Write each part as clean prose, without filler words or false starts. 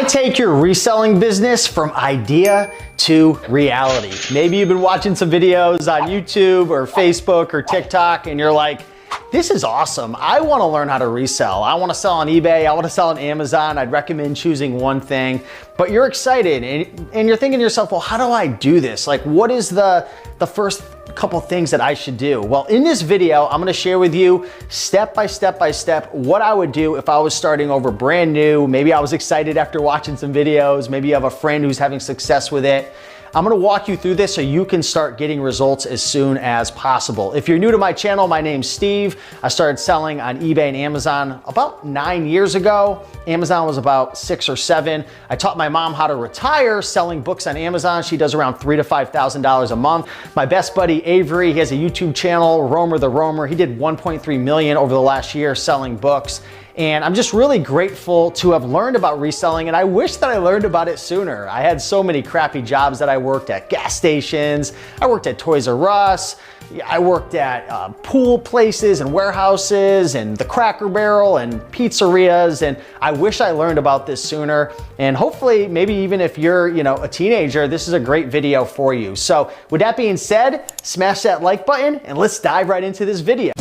to take your reselling business from idea to reality. Maybe you've been watching some videos on YouTube or Facebook or TikTok and you're like, this is awesome. I want to learn how to resell. I want to sell on eBay. I want to sell on Amazon. I'd recommend choosing one thing, but you're excited and you're thinking to yourself, well, how do I do this? Like, what is the first couple things that I should do? Well, in this video, I'm going to share with you step by step what I would do if I was starting over brand new. Maybe I was excited after watching some videos. Maybe you have a friend who's having success with it. I'm gonna walk you through this so you can start getting results as soon as possible. If you're new to my channel, my name's Steve. I started selling on eBay and Amazon about 9 years ago. Amazon was about 6 or 7. I taught my mom how to retire selling books on Amazon. She does around $3,000 to $5,000 a month. My best buddy, Avery, he has a YouTube channel, Roamer the Roamer. He did 1.3 million over the last year selling books. And I'm just really grateful to have learned about reselling, and I wish that I learned about it sooner. I had so many crappy jobs that I worked at gas stations, I worked at Toys R Us, I worked at pool places and warehouses and the Cracker Barrel and pizzerias, and I wish I learned about this sooner. And hopefully, maybe even if you're a teenager, this is a great video for you. So with that being said, smash that like button and let's dive right into this video.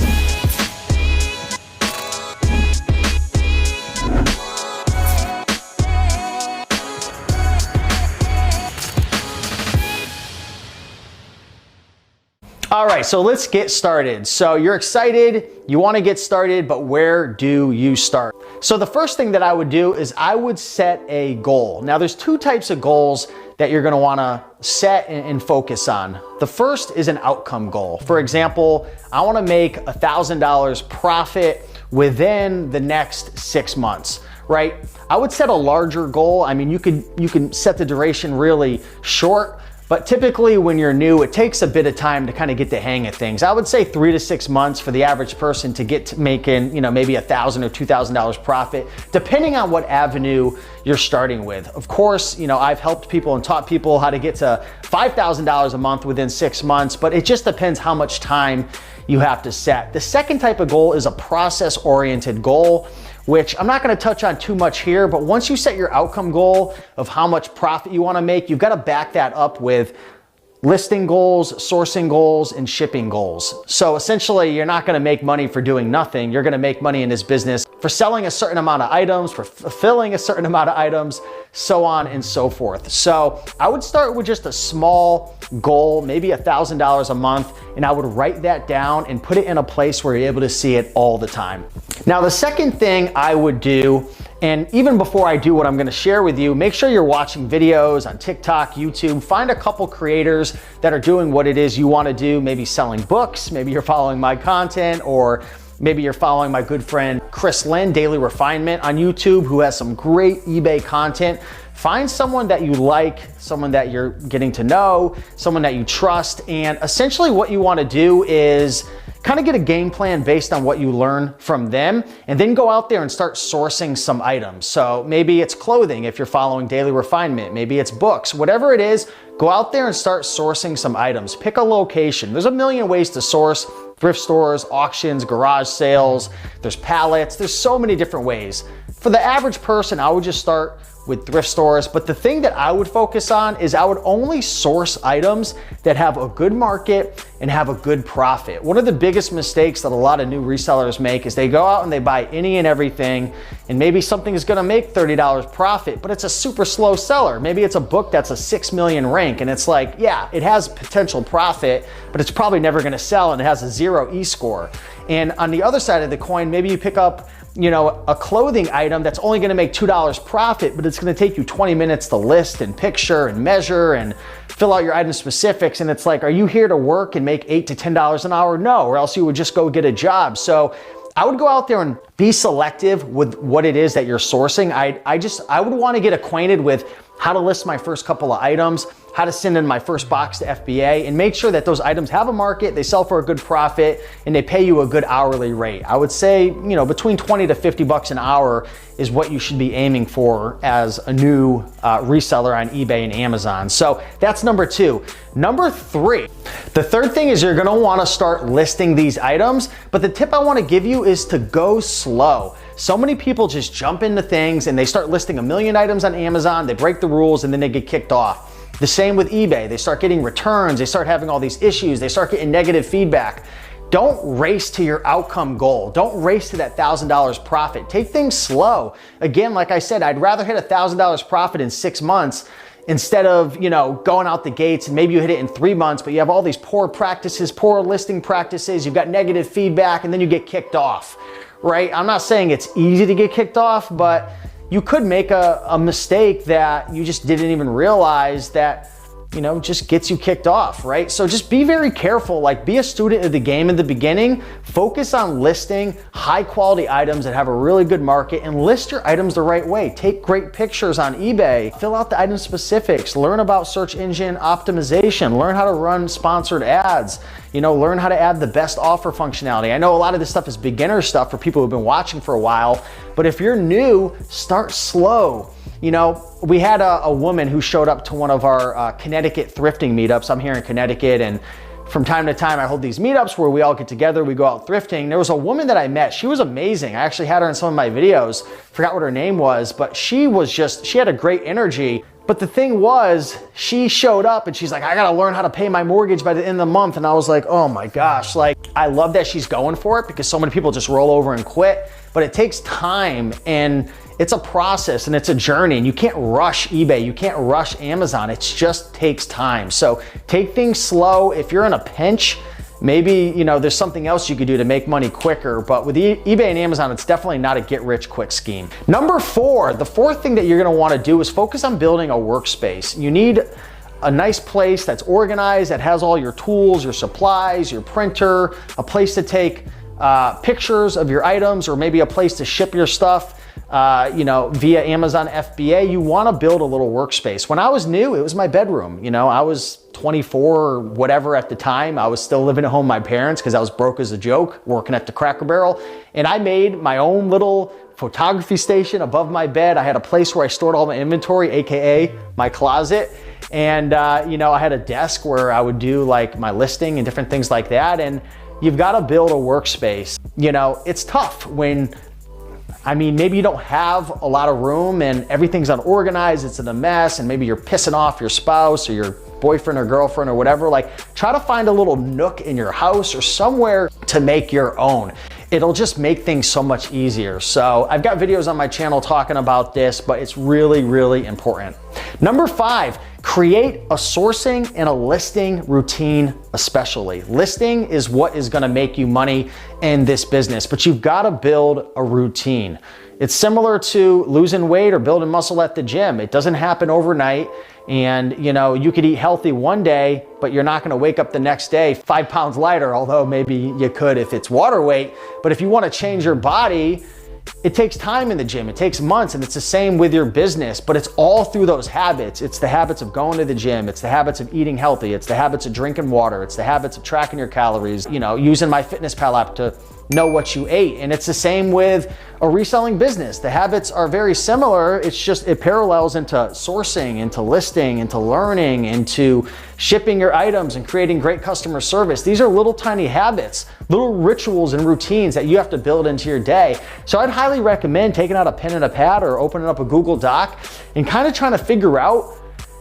All right, so let's get started. So you're excited, you want to get started, but where do you start? So the first thing that I would do is I would set a goal. Now there's two types of goals that you're going to want to set and focus on. The first is an outcome goal. For example, I want to make $1,000 profit within the next 6 months. Right? I would set a larger goal. I mean, you can set the duration really short. But typically when you're new, it takes a bit of time to kind of get the hang of things. I would say 3 to 6 months for the average person to get to making, maybe $1,000 or $2,000 profit, depending on what avenue you're starting with. Of course, I've helped people and taught people how to get to $5,000 a month within 6 months, but it just depends how much time you have to set. The second type of goal is a process-oriented goal, which I'm not gonna touch on too much here, but once you set your outcome goal of how much profit you wanna make, you've gotta back that up with listing goals, sourcing goals, and shipping goals. So essentially, you're not gonna make money for doing nothing. You're gonna make money in this business for selling a certain amount of items, for fulfilling a certain amount of items, so on and so forth. So I would start with just a small goal, maybe $1,000 a month, and I would write that down and put it in a place where you're able to see it all the time. Now, the second thing I would do, and even before I do what I'm gonna share with you, make sure you're watching videos on TikTok, YouTube, find a couple creators that are doing what it is you wanna do, maybe selling books, maybe you're following my content, or maybe you're following my good friend Chris Lynn, Daily Refinement on YouTube, who has some great eBay content. Find someone that you like, someone that you're getting to know, someone that you trust, and essentially what you wanna do is kind of get a game plan based on what you learn from them, and then go out there and start sourcing some items. So maybe it's clothing if you're following Daily Refinement, maybe it's books, whatever it is, go out there and start sourcing some items. Pick a location. There's a million ways to source: thrift stores, auctions, garage sales, there's pallets, there's so many different ways. For the average person, I would just start with thrift stores, but the thing that I would focus on is I would only source items that have a good market and have a good profit. One of the biggest mistakes that a lot of new resellers make is they go out and they buy any and everything, and maybe something is gonna make $30 profit, but it's a super slow seller. Maybe it's a book that's a 6 million rank, and it's like, yeah, it has potential profit, but it's probably never gonna sell, and it has a 0 e-score. And on the other side of the coin, maybe you pick up a clothing item that's only gonna make $2 profit, but it's gonna take you 20 minutes to list and picture and measure and fill out your item specifics. And it's like, are you here to work and make $8 to $10 an hour? No, or else you would just go get a job. So I would go out there and be selective with what it is that you're sourcing. I would wanna get acquainted with how to list my first couple of items, how to send in my first box to FBA, and make sure that those items have a market, they sell for a good profit, and they pay you a good hourly rate. I would say, between 20 to 50 bucks an hour is what you should be aiming for as a new reseller on eBay and Amazon. So that's number 2. Number 3, the third thing is you're gonna wanna start listing these items, but the tip I wanna give you is to go slow. So many people just jump into things and they start listing a million items on Amazon, they break the rules, and then they get kicked off. The same with eBay. They start getting returns, they start having all these issues, they start getting negative feedback. Don't race to your outcome goal. Don't race to that $1,000 profit. Take things slow. Again, like I said, I'd rather hit $1,000 profit in 6 months instead of, going out the gates and maybe you hit it in 3 months, but you have all these poor practices, poor listing practices, you've got negative feedback, and then you get kicked off, right? I'm not saying it's easy to get kicked off, but you could make a mistake that you just didn't even realize that just gets you kicked off, right? So just be very careful, like be a student of the game in the beginning, focus on listing high quality items that have a really good market and list your items the right way. Take great pictures on eBay, fill out the item specifics, learn about search engine optimization, learn how to run sponsored ads, learn how to add the best offer functionality. I know a lot of this stuff is beginner stuff for people who've been watching for a while, but if you're new, start slow. We had a woman who showed up to one of our Connecticut thrifting meetups. I'm here in Connecticut, and from time to time I hold these meetups where we all get together, we go out thrifting. There was a woman that I met. She was amazing. I actually had her in some of my videos. Forgot what her name was, but she had a great energy. But the thing was, she showed up and she's like, I gotta learn how to pay my mortgage by the end of the month. And I was like, oh my gosh, I love that she's going for it because so many people just roll over and quit, but it takes time and it's a process and it's a journey, and you can't rush eBay, you can't rush Amazon. It just takes time. So take things slow. If you're in a pinch, maybe there's something else you could do to make money quicker, but with eBay and Amazon, it's definitely not a get rich quick scheme. Number 4, the fourth thing that you're gonna wanna do is focus on building a workspace. You need a nice place that's organized, that has all your tools, your supplies, your printer, a place to take pictures of your items, or maybe a place to ship your stuff via Amazon FBA. You want to build a little workspace. When I was new, it was my bedroom. I was 24 or whatever at the time. I was still living at home with my parents because I was broke as a joke, working at the Cracker Barrel. And I made my own little photography station above my bed. I had a place where I stored all my inventory, AKA my closet. And, I had a desk where I would do like my listing and different things like that. And you've got to build a workspace. It's tough when, maybe you don't have a lot of room and everything's unorganized, it's in a mess, and maybe you're pissing off your spouse or your boyfriend or girlfriend or whatever. Try to find a little nook in your house or somewhere to make your own. It'll just make things so much easier. So I've got videos on my channel talking about this, but it's really, really important. Number 5, create a sourcing and a listing routine especially. Listing is what is gonna make you money in this business, but you've gotta build a routine. It's similar to losing weight or building muscle at the gym. It doesn't happen overnight. And you could eat healthy one day, but you're not gonna wake up the next day 5 pounds lighter, although maybe you could if it's water weight. But if you wanna change your body, it takes time in the gym, it takes months, and it's the same with your business, but it's all through those habits. It's the habits of going to the gym, it's the habits of eating healthy, it's the habits of drinking water, it's the habits of tracking your calories, using MyFitnessPal app to know what you ate. And it's the same with a reselling business. The habits are very similar. It's just, it parallels into sourcing, into listing, into learning, into shipping your items and creating great customer service. These are little tiny habits, little rituals and routines that you have to build into your day. So I'd highly recommend taking out a pen and a pad or opening up a Google Doc and kind of trying to figure out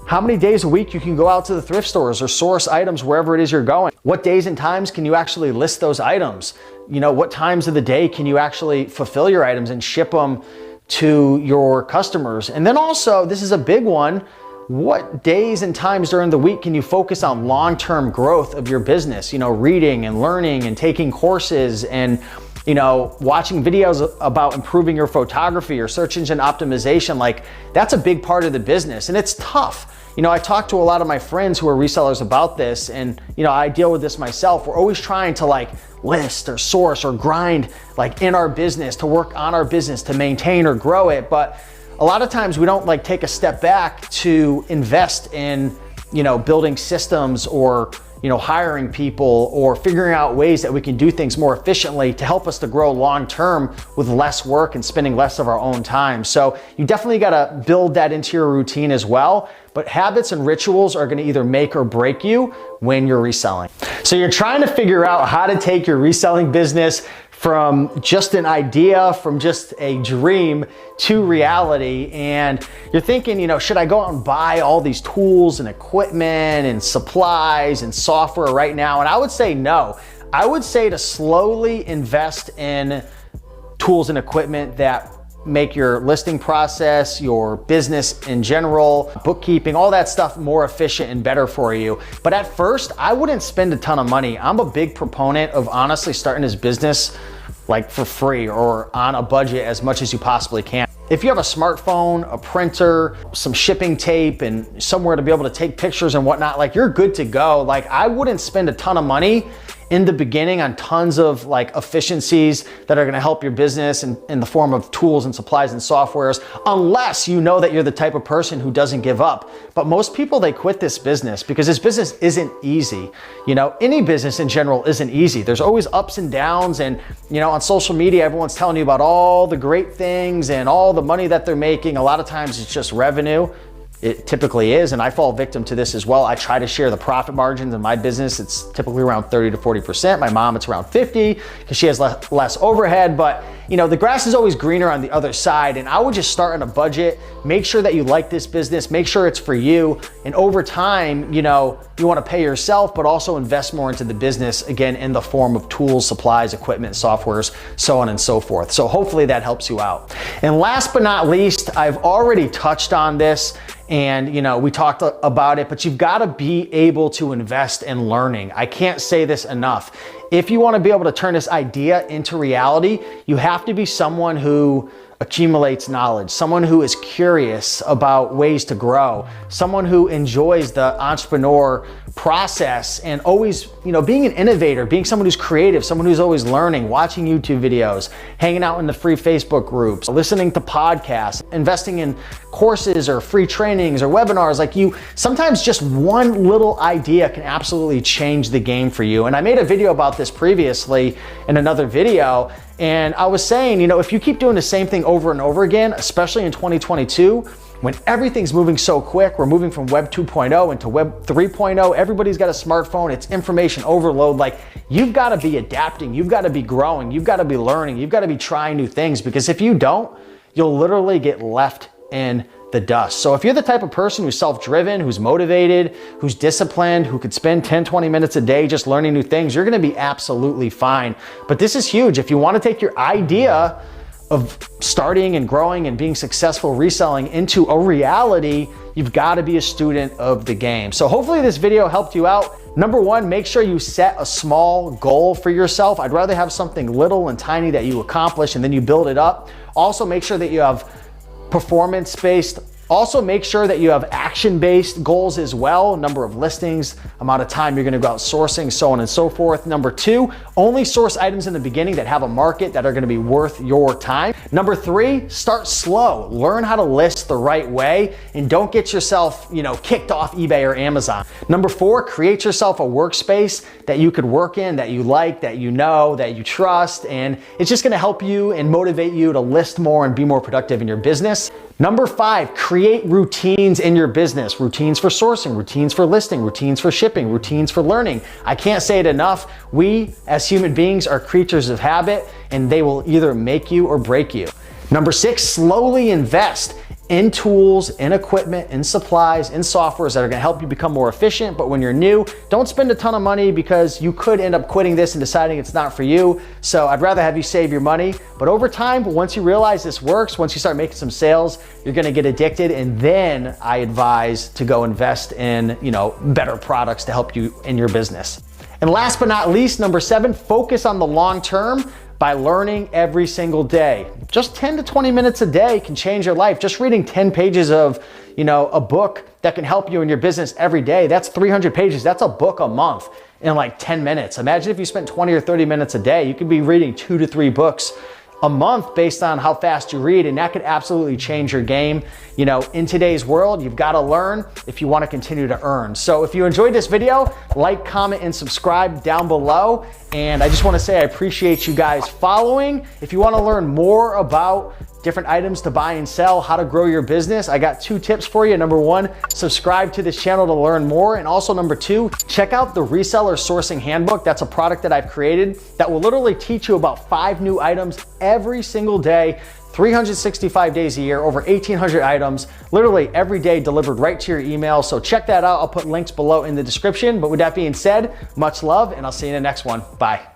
how many days a week you can go out to the thrift stores or source items wherever it is you're going. What days and times can you actually list those items? What times of the day can you actually fulfill your items and ship them to your customers? And then also, this is a big one, what days and times during the week can you focus on long-term growth of your business? Reading and learning and taking courses and watching videos about improving your photography or search engine optimization. That's a big part of the business, and it's tough. I talk to a lot of my friends who are resellers about this, and I deal with this myself. We're always trying to list or source or grind in our business, to work on our business, to maintain or grow it. But a lot of times we don't take a step back to invest in building systems or hiring people or figuring out ways that we can do things more efficiently to help us to grow long-term with less work and spending less of our own time. So you definitely gotta build that into your routine as well. But habits and rituals are gonna either make or break you when you're reselling. So you're trying to figure out how to take your reselling business from just an idea, from just a dream to reality. And you're thinking, you know, should I go out and buy all these tools and equipment and supplies and software right now? And I would say no. I would say to slowly invest in tools and equipment that make your listing process, your business in general, bookkeeping, all that stuff more efficient and better for you. But at first, I wouldn't spend a ton of money. I'm a big proponent of honestly starting this business like for free or on a budget as much as you possibly can. If you have a smartphone, a printer, some shipping tape, and somewhere to be able to take pictures and whatnot, like you're good to go. Like I wouldn't spend a ton of money in the beginning on tons of like efficiencies that are gonna help your business in the form of tools and supplies and softwares, unless you know that you're the type of person who doesn't give up. But most people, they quit this business because this business isn't easy. You know, any business in general isn't easy. There's always ups and downs, and you know, on social media, everyone's telling you about all the great things and all the money that they're making. A lot of times it's just revenue. It typically is, and I fall victim to this as well. I try to share the profit margins in my business. It's typically around 30 to 40%. My mom, it's around 50 because she has less overhead, but you know, the grass is always greener on the other side. And I would just start on a budget, make sure that you like this business, make sure it's for you. And over time, you know, you want to pay yourself, but also invest more into the business, again, in the form of tools, supplies, equipment, softwares, so on and so forth. So hopefully that helps you out. And last but not least, I've already touched on this, and you know, we talked about it, but you've got to be able to invest in learning. I can't say this enough. If you want to be able to turn this idea into reality, you have to be someone who accumulates knowledge, someone who is curious about ways to grow, someone who enjoys the entrepreneur process and always, you know, being an innovator, being someone who's creative, someone who's always learning, watching YouTube videos, hanging out in the free Facebook groups, listening to podcasts, investing in courses or free trainings or webinars. Like you, sometimes just one little idea can absolutely change the game for you. And I made a video about this previously in another video. And I was saying, you know, if you keep doing the same thing over and over again, especially in 2022, when everything's moving so quick, we're moving from Web 2.0 into Web 3.0, everybody's got a smartphone, it's information overload. Like you've got to be adapting, you've got to be growing, you've got to be learning, you've got to be trying new things, because if you don't, you'll literally get left in the dust. So if you're the type of person who's self-driven, who's motivated, who's disciplined, who could spend 10, 20 minutes a day just learning new things, you're gonna be absolutely fine. But this is huge. If you wanna take your idea of starting and growing and being successful reselling into a reality, you've gotta be a student of the game. So hopefully this video helped you out. Number one, make sure you set a small goal for yourself. I'd rather have something little and tiny that you accomplish and then you build it up. Also make sure that you have performance-based. Also make sure that you have action-based goals as well. Number of listings, amount of time you're gonna go out sourcing, so on and so forth. Number two, only source items in the beginning that have a market that are gonna be worth your time. Number three, start slow. Learn how to list the right way and don't get yourself, you know, kicked off eBay or Amazon. Number four, create yourself a workspace that you could work in, that you like, that you know, that you trust, and it's just gonna help you and motivate you to list more and be more productive in your business. Number five, create routines in your business. Routines for sourcing, routines for listing, routines for shipping, routines for learning. I can't say it enough. We as human beings are creatures of habit, and they will either make you or break you. Number six, slowly invest in tools, in equipment, in supplies, in softwares that are gonna help you become more efficient. But when you're new, don't spend a ton of money, because you could end up quitting this and deciding it's not for you. So I'd rather have you save your money. But over time, once you realize this works, once you start making some sales, you're gonna get addicted. And then I advise to go invest in, you know, better products to help you in your business. And last but not least, number seven, focus on the long term by learning every single day. Just 10 to 20 minutes a day can change your life. Just reading 10 pages of, you know, a book that can help you in your business every day. That's 300 pages. That's a book a month in like 10 minutes. Imagine if you spent 20 or 30 minutes a day. You could be reading 2 to 3 books a month based on how fast you read, and that could absolutely change your game. You know, in today's world, you've got to learn if you want to continue to earn. So if you enjoyed this video, like, comment, and subscribe down below. And I just want to say I appreciate you guys following. If you want to learn more about different items to buy and sell, how to grow your business, I got 2 tips for you. Number 1, subscribe to this channel to learn more. And also number 2, check out the Reseller Sourcing Handbook. That's a product that I've created that will literally teach you about 5 new items every single day, 365 days a year, over 1,800 items, literally every day delivered right to your email. So check that out. I'll put links below in the description. But with that being said, much love, and I'll see you in the next one. Bye.